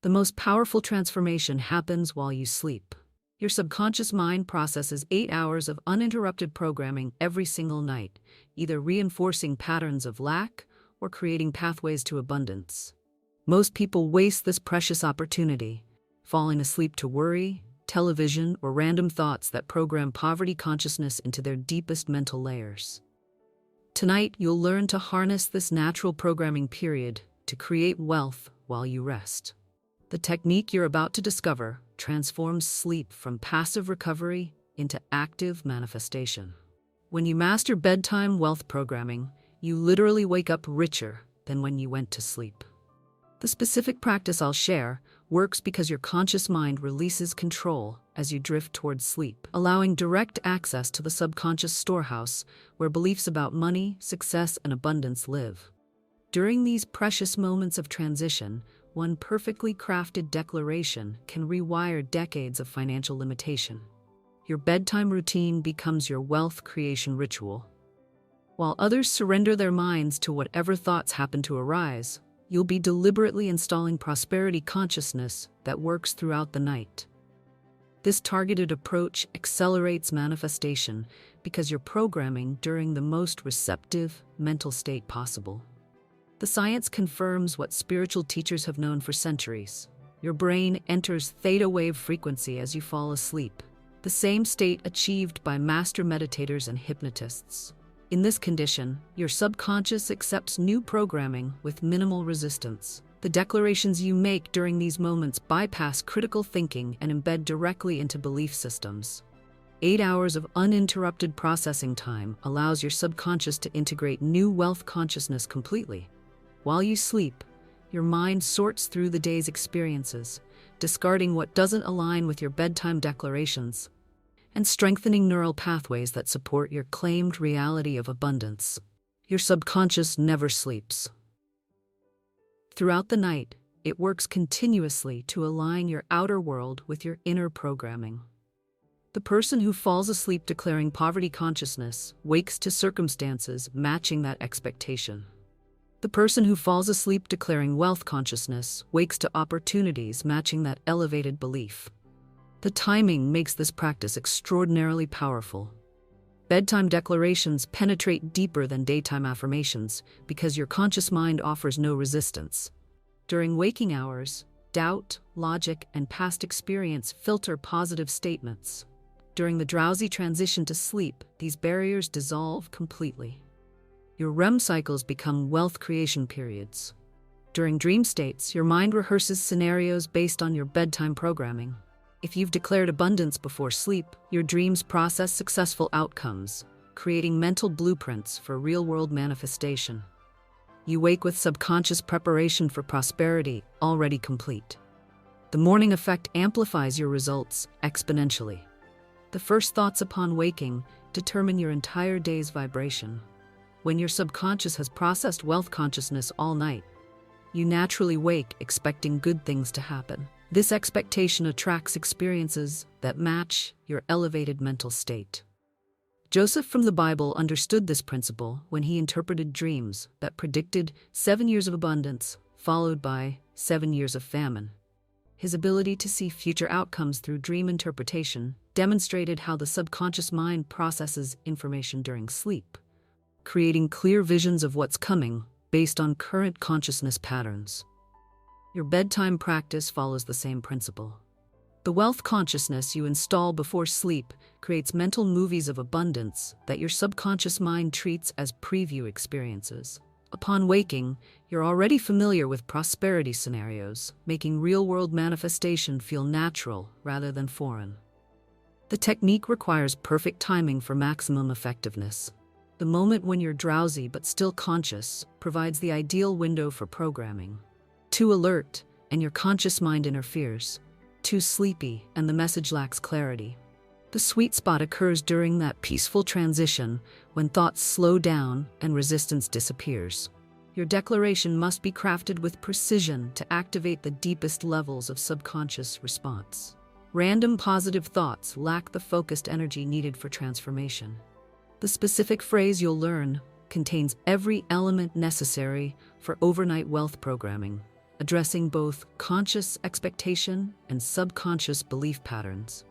The most powerful transformation happens while you sleep. Your subconscious mind processes 8 hours of uninterrupted programming every single night, either reinforcing patterns of lack or creating pathways to abundance. Most people waste this precious opportunity, falling asleep to worry, television, or random thoughts that program poverty consciousness into their deepest mental layers. Tonight, you'll learn to harness this natural programming period to create wealth while you rest. The technique you're about to discover transforms sleep from passive recovery into active manifestation. When you master bedtime wealth programming, you literally wake up richer than when you went to sleep. The specific practice I'll share works because your conscious mind releases control as you drift towards sleep, allowing direct access to the subconscious storehouse where beliefs about money, success, and abundance live. During these precious moments of transition, one perfectly crafted declaration can rewire decades of financial limitation. Your bedtime routine becomes your wealth creation ritual. While others surrender their minds to whatever thoughts happen to arise, you'll be deliberately installing prosperity consciousness that works throughout the night. This targeted approach accelerates manifestation because you're programming during the most receptive mental state possible. The science confirms what spiritual teachers have known for centuries. Your brain enters theta wave frequency as you fall asleep, the same state achieved by master meditators and hypnotists. In this condition, your subconscious accepts new programming with minimal resistance. The declarations you make during these moments bypass critical thinking and embed directly into belief systems. 8 hours of uninterrupted processing time allows your subconscious to integrate new wealth consciousness completely. While you sleep, your mind sorts through the day's experiences, discarding what doesn't align with your bedtime declarations, and strengthening neural pathways that support your claimed reality of abundance. Your subconscious never sleeps. Throughout the night, it works continuously to align your outer world with your inner programming. The person who falls asleep declaring poverty consciousness wakes to circumstances matching that expectation. The person who falls asleep declaring wealth consciousness wakes to opportunities matching that elevated belief. The timing makes this practice extraordinarily powerful. Bedtime declarations penetrate deeper than daytime affirmations because your conscious mind offers no resistance. During waking hours, doubt, logic, and past experience filter positive statements. During the drowsy transition to sleep, these barriers dissolve completely. Your REM cycles become wealth creation periods. During dream states, your mind rehearses scenarios based on your bedtime programming. If you've declared abundance before sleep, your dreams process successful outcomes, creating mental blueprints for real-world manifestation. You wake with subconscious preparation for prosperity already complete. The morning effect amplifies your results exponentially. The first thoughts upon waking determine your entire day's vibration. When your subconscious has processed wealth consciousness all night, you naturally wake expecting good things to happen. This expectation attracts experiences that match your elevated mental state. Joseph from the Bible understood this principle when he interpreted dreams that predicted 7 years of abundance, followed by 7 years of famine. His ability to see future outcomes through dream interpretation demonstrated how the subconscious mind processes information during sleep, creating clear visions of what's coming based on current consciousness patterns. Your bedtime practice follows the same principle. The wealth consciousness you install before sleep creates mental movies of abundance that your subconscious mind treats as preview experiences. Upon waking, you're already familiar with prosperity scenarios, making real-world manifestation feel natural rather than foreign. The technique requires perfect timing for maximum effectiveness. The moment when you're drowsy but still conscious provides the ideal window for programming. Too alert, and your conscious mind interferes. Too sleepy, and the message lacks clarity. The sweet spot occurs during that peaceful transition when thoughts slow down and resistance disappears. Your declaration must be crafted with precision to activate the deepest levels of subconscious response. Random positive thoughts lack the focused energy needed for transformation. The specific phrase you'll learn contains every element necessary for overnight wealth programming. addressing both conscious expectation and subconscious belief patterns.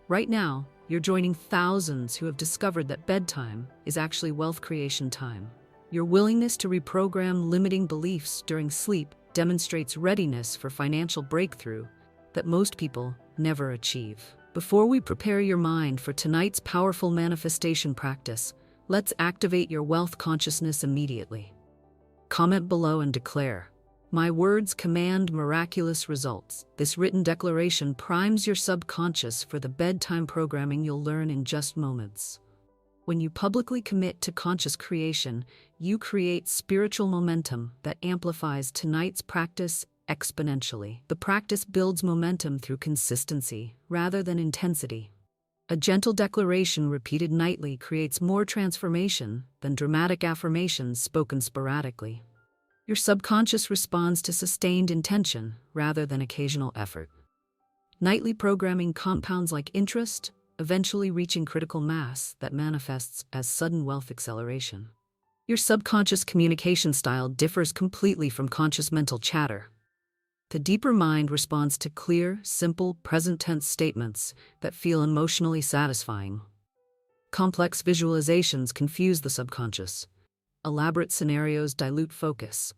Right now, you're joining thousands who have discovered that bedtime is actually wealth creation time. Your willingness to reprogram limiting beliefs during sleep demonstrates readiness for financial breakthrough that most people never achieve. Before we prepare your mind for tonight's powerful manifestation practice, let's activate your wealth consciousness immediately. Comment below and declare, "My words command miraculous results." This written declaration primes your subconscious for the bedtime programming you'll learn in just moments. When you publicly commit to conscious creation, you create spiritual momentum that amplifies tonight's practice exponentially. The practice builds momentum through consistency rather than intensity. A gentle declaration repeated nightly creates more transformation than dramatic affirmations spoken sporadically. Your subconscious responds to sustained intention rather than occasional effort. Nightly programming compounds like interest, eventually reaching critical mass that manifests as sudden wealth acceleration. Your subconscious communication style differs completely from conscious mental chatter. The deeper mind responds to clear, simple, present-tense statements that feel emotionally satisfying. Complex visualizations confuse the subconscious. Elaborate scenarios dilute focus.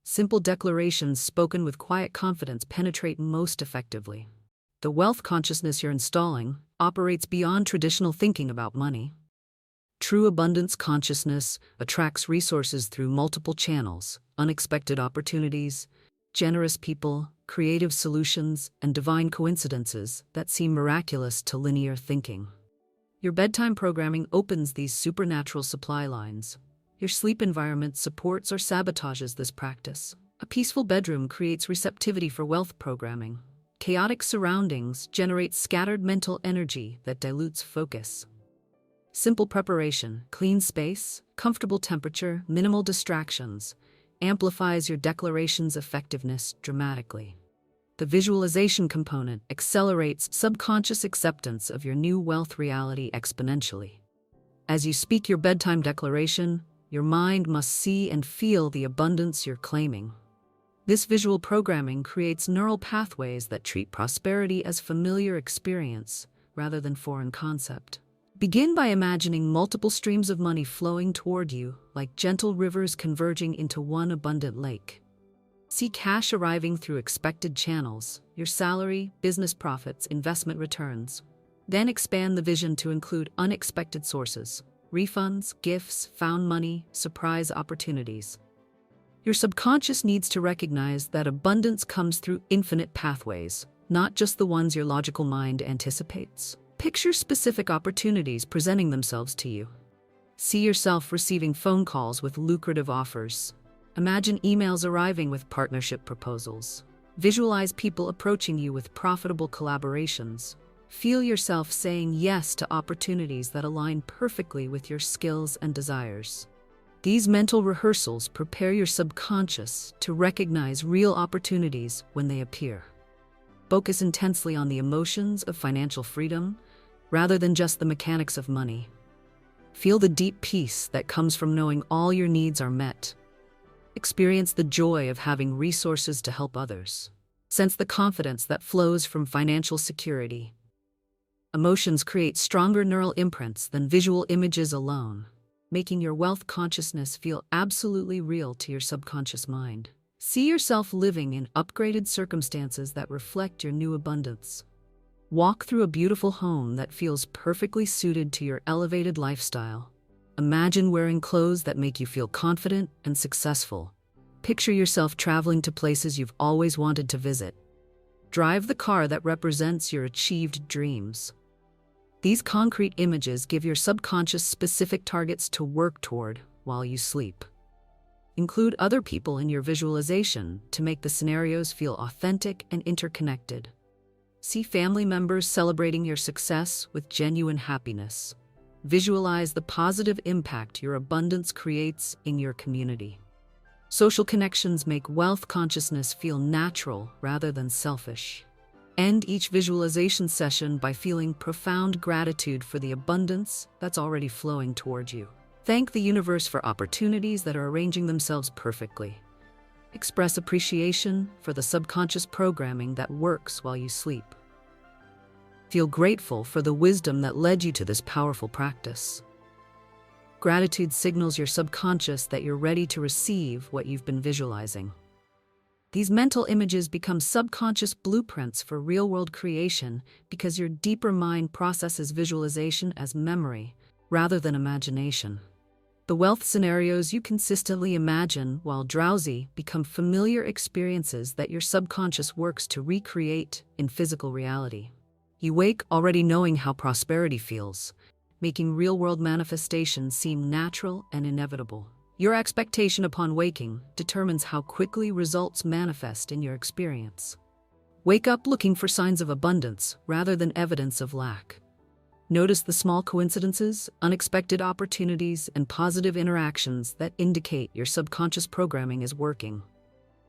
Simple declarations spoken with quiet confidence penetrate most effectively. The wealth consciousness you're installing operates beyond traditional thinking about money. True abundance consciousness attracts resources through multiple channels, unexpected opportunities, generous people, creative solutions, and divine coincidences that seem miraculous to linear thinking. Your bedtime programming opens these supernatural supply lines. Your sleep environment supports or sabotages this practice. A peaceful bedroom creates receptivity for wealth programming. Chaotic surroundings generate scattered mental energy that dilutes focus. Simple preparation, clean space, comfortable temperature, minimal distractions, amplifies your declaration's effectiveness dramatically. The visualization component accelerates subconscious acceptance of your new wealth reality exponentially. As you speak your bedtime declaration, your mind must see and feel the abundance you're claiming. This visual programming creates neural pathways that treat prosperity as familiar experience rather than foreign concept. Begin by imagining multiple streams of money flowing toward you, like gentle rivers converging into one abundant lake. See cash arriving through expected channels, your salary, business profits, investment returns. Then expand the vision to include unexpected sources, refunds, gifts, found money, surprise opportunities. Your subconscious needs to recognize that abundance comes through infinite pathways, not just the ones your logical mind anticipates. Picture specific opportunities presenting themselves to you. See yourself receiving phone calls with lucrative offers. Imagine emails arriving with partnership proposals. Visualize people approaching you with profitable collaborations. Feel yourself saying yes to opportunities that align perfectly with your skills and desires. These mental rehearsals prepare your subconscious to recognize real opportunities when they appear. Focus intensely on the emotions of financial freedom rather than just the mechanics of money. Feel the deep peace that comes from knowing all your needs are met. Experience the joy of having resources to help others. Sense the confidence that flows from financial security. Emotions create stronger neural imprints than visual images alone, making your wealth consciousness feel absolutely real to your subconscious mind. See yourself living in upgraded circumstances that reflect your new abundance. Walk through a beautiful home that feels perfectly suited to your elevated lifestyle. Imagine wearing clothes that make you feel confident and successful. Picture yourself traveling to places you've always wanted to visit. Drive the car that represents your achieved dreams. These concrete images give your subconscious specific targets to work toward while you sleep. Include other people in your visualization to make the scenarios feel authentic and interconnected. See family members celebrating your success with genuine happiness. Visualize the positive impact your abundance creates in your community. Social connections make wealth consciousness feel natural rather than selfish. End each visualization session by feeling profound gratitude for the abundance that's already flowing toward you. Thank the universe for opportunities that are arranging themselves perfectly. Express appreciation for the subconscious programming that works while you sleep. Feel grateful for the wisdom that led you to this powerful practice. Gratitude signals your subconscious that you're ready to receive what you've been visualizing. These mental images become subconscious blueprints for real-world creation because your deeper mind processes visualization as memory rather than imagination. The wealth scenarios you consistently imagine while drowsy become familiar experiences that your subconscious works to recreate in physical reality. You wake already knowing how prosperity feels, making real-world manifestations seem natural and inevitable. Your expectation upon waking determines how quickly results manifest in your experience. Wake up looking for signs of abundance rather than evidence of lack. Notice the small coincidences, unexpected opportunities, and positive interactions that indicate your subconscious programming is working.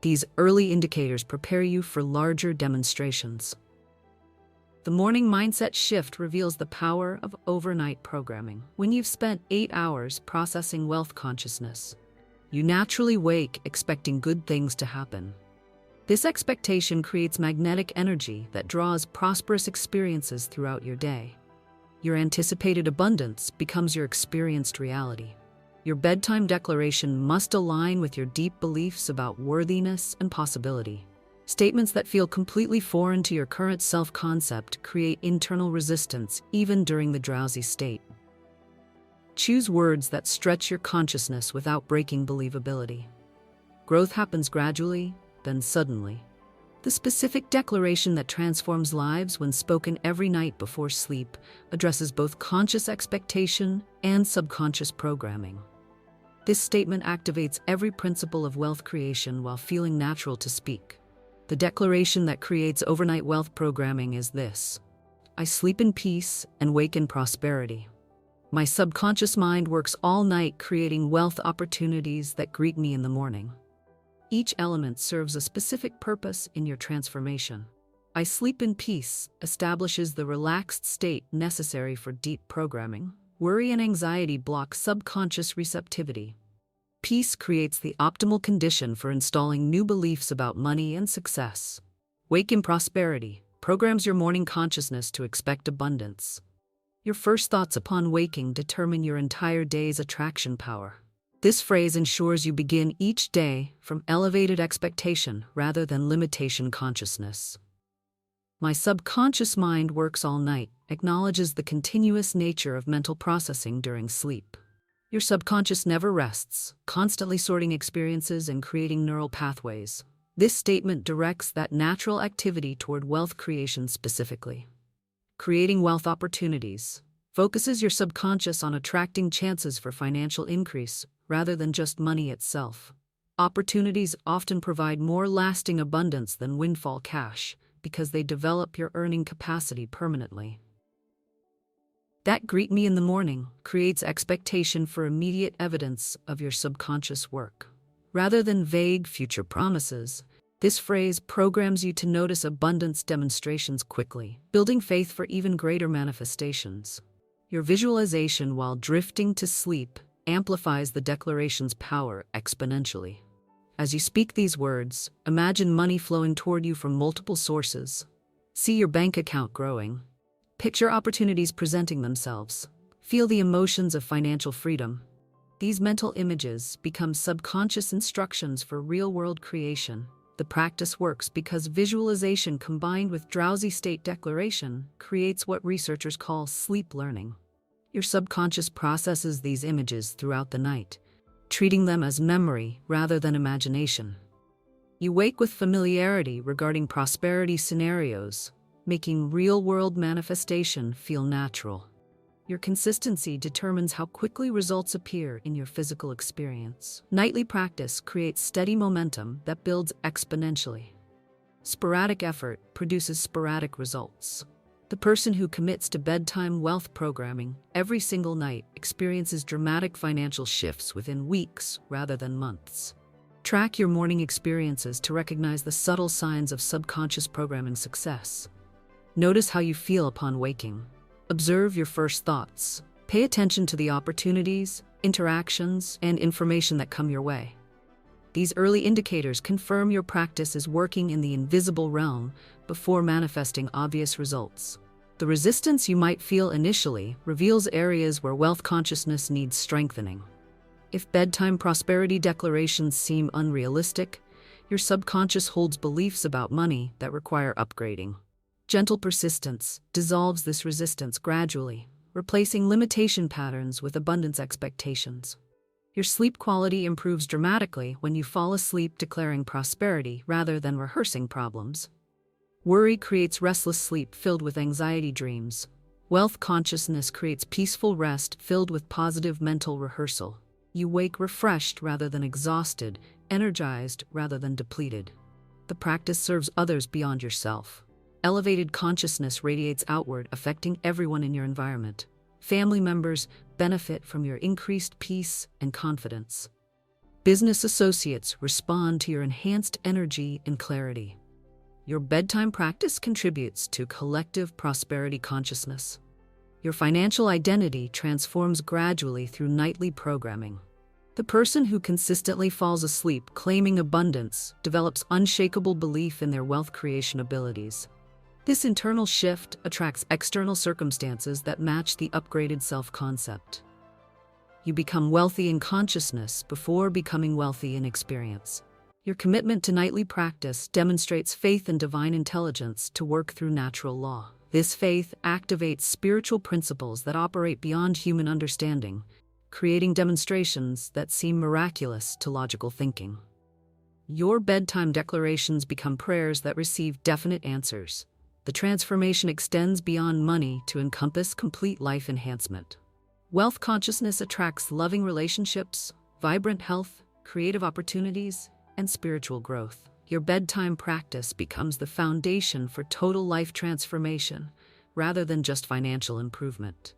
These early indicators prepare you for larger demonstrations. The morning mindset shift reveals the power of overnight programming. When you've spent 8 hours processing wealth consciousness, you naturally wake expecting good things to happen. This expectation creates magnetic energy that draws prosperous experiences throughout your day. Your anticipated abundance becomes your experienced reality. Your bedtime declaration must align with your deep beliefs about worthiness and possibility. Statements that feel completely foreign to your current self-concept create internal resistance even during the drowsy state. Choose words that stretch your consciousness without breaking believability. Growth happens gradually, then suddenly. The specific declaration that transforms lives when spoken every night before sleep addresses both conscious expectation and subconscious programming. This statement activates every principle of wealth creation while feeling natural to speak. The declaration that creates overnight wealth programming is this: I sleep in peace and wake in prosperity. My subconscious mind works all night creating wealth opportunities that greet me in the morning. Each element serves a specific purpose in your transformation. I sleep in peace establishes the relaxed state necessary for deep programming. Worry and anxiety block subconscious receptivity. Peace creates the optimal condition for installing new beliefs about money and success. Wake in prosperity programs your morning consciousness to expect abundance. Your first thoughts upon waking determine your entire day's attraction power. This phrase ensures you begin each day from elevated expectation rather than limitation consciousness. My subconscious mind works all night acknowledges the continuous nature of mental processing during sleep. Your subconscious never rests, constantly sorting experiences and creating neural pathways. This statement directs that natural activity toward wealth creation specifically. Creating wealth opportunities focuses your subconscious on attracting chances for financial increase rather than just money itself. Opportunities often provide more lasting abundance than windfall cash because they develop your earning capacity permanently. That greet me in the morning creates expectation for immediate evidence of your subconscious work. Rather than vague future promises, this phrase programs you to notice abundance demonstrations quickly, building faith for even greater manifestations. Your visualization while drifting to sleep amplifies the declaration's power exponentially. As you speak these words, imagine money flowing toward you from multiple sources. See your bank account growing. Picture opportunities presenting themselves. Feel the emotions of financial freedom. These mental images become subconscious instructions for real-world creation. The practice works because visualization combined with drowsy state declaration creates what researchers call sleep learning. Your subconscious processes these images throughout the night, treating them as memory rather than imagination. You wake with familiarity regarding prosperity scenarios, making real-world manifestation feel natural. Your consistency determines how quickly results appear in your physical experience. Nightly practice creates steady momentum that builds exponentially. Sporadic effort produces sporadic results. The person who commits to bedtime wealth programming every single night experiences dramatic financial shifts within weeks rather than months. Track your morning experiences to recognize the subtle signs of subconscious programming success. Notice how you feel upon waking. Observe your first thoughts. Pay attention to the opportunities, interactions, and information that come your way. These early indicators confirm your practice is working in the invisible realm before manifesting obvious results. The resistance you might feel initially reveals areas where wealth consciousness needs strengthening. If bedtime prosperity declarations seem unrealistic, your subconscious holds beliefs about money that require upgrading. Gentle persistence dissolves this resistance gradually, replacing limitation patterns with abundance expectations. Your sleep quality improves dramatically when you fall asleep declaring prosperity rather than rehearsing problems. Worry creates restless sleep filled with anxiety dreams. Wealth consciousness creates peaceful rest filled with positive mental rehearsal. You wake refreshed rather than exhausted, energized rather than depleted. The practice serves others beyond yourself. Elevated consciousness radiates outward, affecting everyone in your environment. Family members benefit from your increased peace and confidence. Business associates respond to your enhanced energy and clarity. Your bedtime practice contributes to collective prosperity consciousness. Your financial identity transforms gradually through nightly programming. The person who consistently falls asleep claiming abundance develops unshakable belief in their wealth creation abilities. This internal shift attracts external circumstances that match the upgraded self-concept. You become wealthy in consciousness before becoming wealthy in experience. Your commitment to nightly practice demonstrates faith and divine intelligence to work through natural law. This faith activates spiritual principles that operate beyond human understanding, creating demonstrations that seem miraculous to logical thinking. Your bedtime declarations become prayers that receive definite answers. The transformation extends beyond money to encompass complete life enhancement. Wealth consciousness attracts loving relationships, vibrant health, creative opportunities, and spiritual growth. Your bedtime practice becomes the foundation for total life transformation, rather than just financial improvement.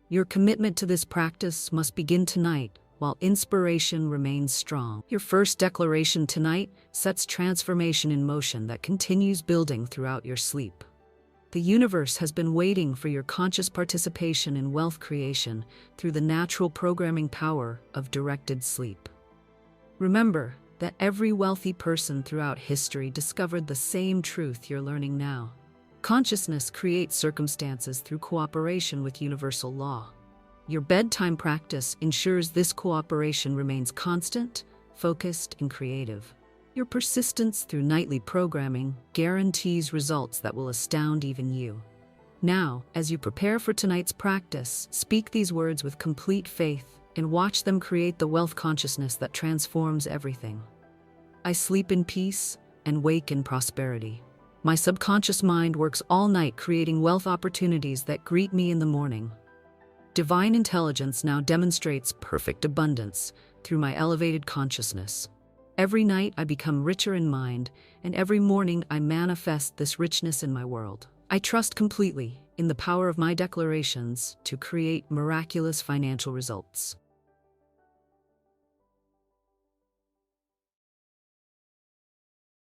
Your commitment to this practice must begin tonight, while inspiration remains strong. Your first declaration tonight sets transformation in motion that continues building throughout your sleep. The universe has been waiting for your conscious participation in wealth creation through the natural programming power of directed sleep. Remember that every wealthy person throughout history discovered the same truth you're learning now. Consciousness creates circumstances through cooperation with universal law. Your bedtime practice ensures this cooperation remains constant, focused, and creative. Your persistence through nightly programming guarantees results that will astound even you. Now, as you prepare for tonight's practice, speak these words with complete faith and watch them create the wealth consciousness that transforms everything. I sleep in peace and wake in prosperity. My subconscious mind works all night creating wealth opportunities that greet me in the morning. Divine intelligence now demonstrates perfect abundance through my elevated consciousness. Every night I become richer in mind, and every morning I manifest this richness in my world. I trust completely in the power of my declarations to create miraculous financial results.